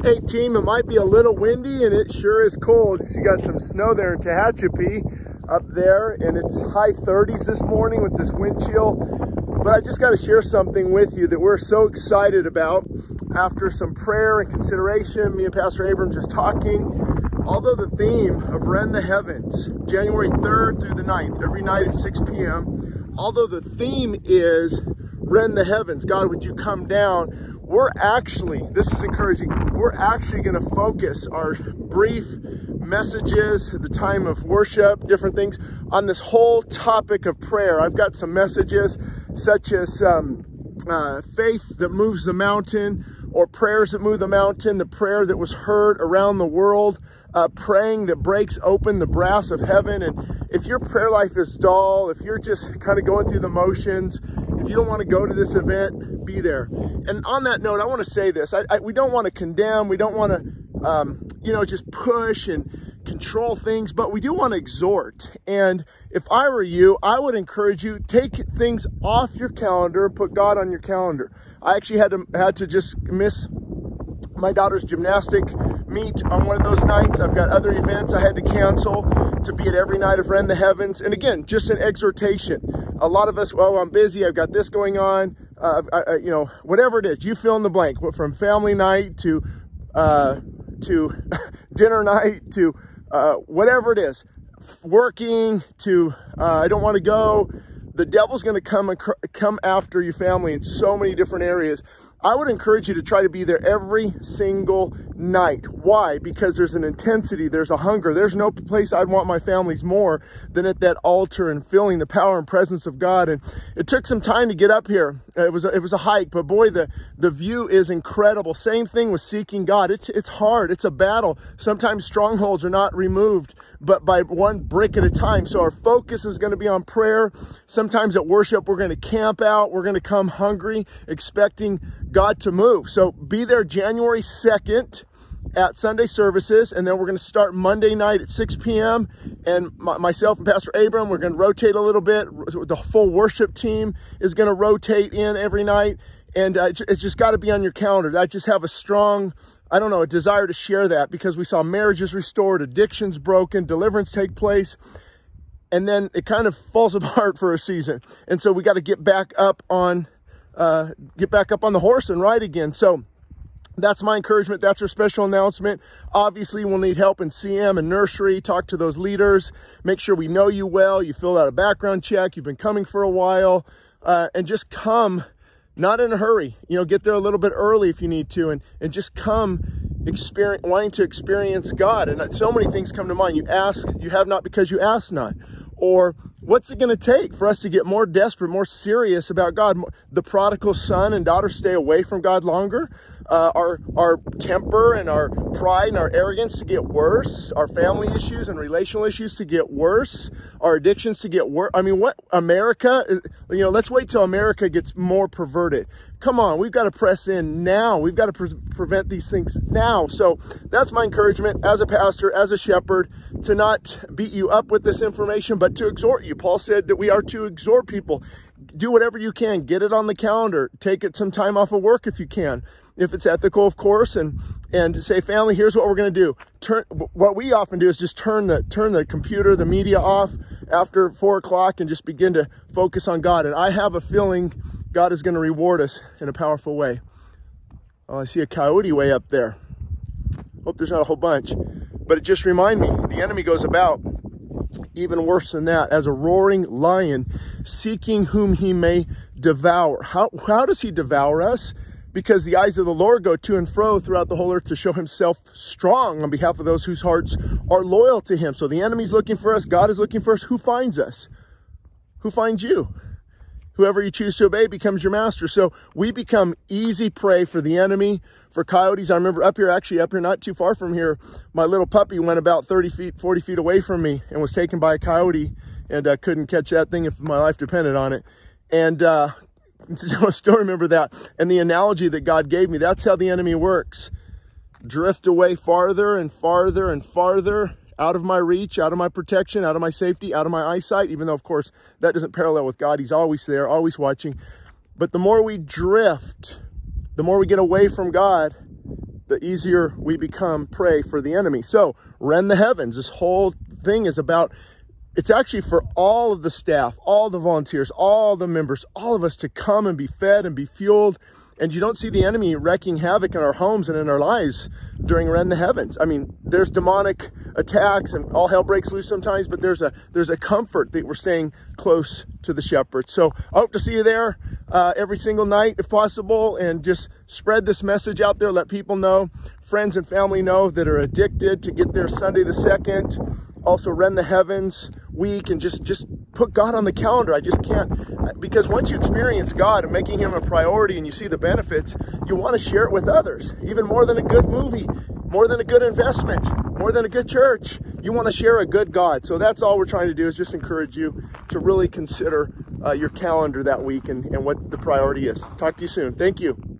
Hey team, it might be a little windy and it sure is cold. You got some snow there in Tehachapi up there, and it's high 30s this morning with this wind chill. But I just got to share something with you that we're so excited about after some prayer and consideration. Me and Pastor Abram just talking. Although the theme of Rend the Heavens, January 3rd through the 9th, every night at 6 p.m., although the theme is Rend the Heavens, God, would you come down? We're actually, this is encouraging, we're actually going to focus our brief messages at the time of worship, different things, on this whole topic of prayer. I've got some messages such as faith that moves the mountain, or prayers that move the mountain, the prayer that was heard around the world, praying that breaks open the brass of heaven. And if your prayer life is dull, if you're just kind of going through the motions, if you don't want to go to this event, be there. And on that note, I want to say this. We don't want to condemn. We don't want to, just push and control things, but we do want to exhort. And if I were you, I would encourage you, take things off your calendar, put God on your calendar. I actually had to just miss my daughter's gymnastic meet on one of those nights. I've got other events I had to cancel to be at every night of Rend the Heavens. And again, just an exhortation. A lot of us, well, I'm busy, I've got this going on, whatever it is, you fill in the blank, from family night to dinner night to whatever it is, working to I don't want to go. The devil's going to come after your family in so many different areas. I would encourage you to try to be there every single night. Why? Because there's an intensity, there's a hunger. There's no place I'd want my families more than at that altar and feeling the power and presence of God. And it took some time to get up here. It was a hike, but boy, the view is incredible. Same thing with seeking God. It's hard. It's a battle. Sometimes strongholds are not removed, but by one brick at a time. So our focus is going to be on prayer. Sometimes at worship, we're going to camp out. We're going to come hungry, expecting God to move. So be there January 2nd at Sunday services, and then we're going to start Monday night at 6 p.m. And myself and Pastor Abram, we're going to rotate a little bit. The full worship team is going to rotate in every night, and it's just got to be on your calendar. I just have a strong, a desire to share that, because we saw marriages restored, addictions broken, deliverance take place, and then it kind of falls apart for a season. And so we got to get back up on the horse and ride again. So that's my encouragement. That's our special announcement. Obviously, we'll need help in CM and nursery. Talk to those leaders. Make sure we know you well. You filled out a background check. You've been coming for a while. And just come, not in a hurry. Get there a little bit early if you need to. And just come wanting to experience God. And so many things come to mind. You ask, you have not because you ask not. Or what's it going to take for us to get more desperate, more serious about God? The prodigal son and daughter stay away from God longer. Our temper and our pride and our arrogance to get worse. Our family issues and relational issues to get worse. Our addictions to get worse. I mean, what America, let's wait till America gets more perverted. Come on, we've got to press in now. We've got to prevent these things now. So that's my encouragement as a pastor, as a shepherd, to not beat you up with this information, but to exhort you. Paul said that we are to exhort people. Do whatever you can. Get it on the calendar. Take it some time off of work if you can, if it's ethical, of course, and say, family, here's what we're going to do. What we often do is just turn the computer, the media off after 4 o'clock and just begin to focus on God. And I have a feeling God is going to reward us in a powerful way. Oh, I see a coyote way up there. Hope there's not a whole bunch. But it just reminded me, the enemy goes about, even worse than that, as a roaring lion, seeking whom he may devour. How does he devour us? Because the eyes of the Lord go to and fro throughout the whole earth to show himself strong on behalf of those whose hearts are loyal to him. So the enemy's looking for us. God is looking for us. Who finds us? Who finds you? Whoever you choose to obey becomes your master. So we become easy prey for the enemy, for coyotes. I remember up here, not too far from here, my little puppy went about 30 feet, 40 feet away from me and was taken by a coyote, and I couldn't catch that thing if my life depended on it. And I still remember that. And the analogy that God gave me, that's how the enemy works. Drift away farther and farther and farther, out of my reach, out of my protection, out of my safety, out of my eyesight, even though, of course, that doesn't parallel with God. He's always there, always watching. But the more we drift, the more we get away from God, the easier we become prey for the enemy. So rend the heavens. This whole thing is about, it's actually for all of the staff, all the volunteers, all the members, all of us to come and be fed and be fueled. And you don't see the enemy wreaking havoc in our homes and in our lives during Rend the Heavens. I mean, there's demonic attacks and all hell breaks loose sometimes, but there's a comfort that we're staying close to the shepherd. So I hope to see you there every single night if possible, and just spread this message out there. Let people know, friends and family know, that are addicted, to get there Sunday the 2nd. Also Rend the Heavens week, and just put God on the calendar. I just can't, because once you experience God and making him a priority and you see the benefits, you want to share it with others. Even more than a good movie, more than a good investment, more than a good church, you want to share a good God. So that's all we're trying to do, is just encourage you to really consider your calendar that week and what the priority is. Talk to you soon. Thank you.